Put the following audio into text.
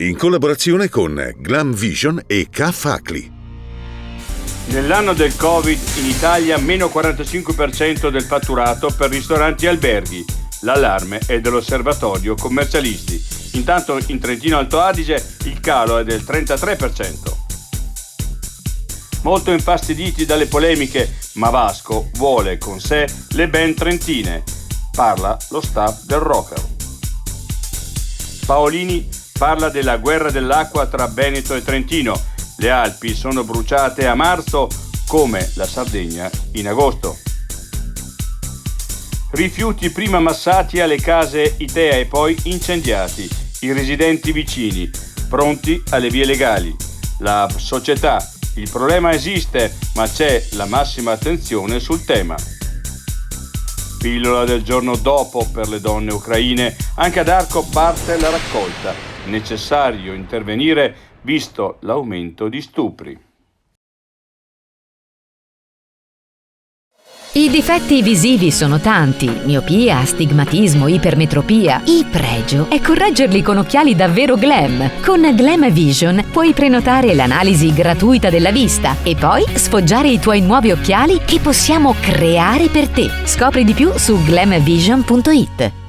in collaborazione con Glam Vision e K-Facli. Nell'anno del Covid in Italia meno 45% del fatturato per ristoranti e alberghi. L'allarme è dell'Osservatorio Commercialisti. Intanto in Trentino Alto Adige il calo è del 33%. Molto infastiditi dalle polemiche, ma Vasco vuole con sé le band trentine. Parla lo staff del Rocker. Paolini parla della guerra dell'acqua tra Veneto e Trentino. Le Alpi sono bruciate a marzo come la Sardegna in agosto. Rifiuti prima massati alle case Itea e poi incendiati. I residenti vicini, pronti alle vie legali. La società. Il problema esiste, ma c'è la massima attenzione sul tema. Pillola del giorno dopo per le donne ucraine. Anche ad Arco parte la raccolta. Necessario intervenire visto l'aumento di stupri. I difetti visivi sono tanti: miopia, astigmatismo, ipermetropia. Il pregio è correggerli con occhiali davvero glam. Con Glam Vision puoi prenotare l'analisi gratuita della vista e poi sfoggiare i tuoi nuovi occhiali che possiamo creare per te. Scopri di più su glamvision.it.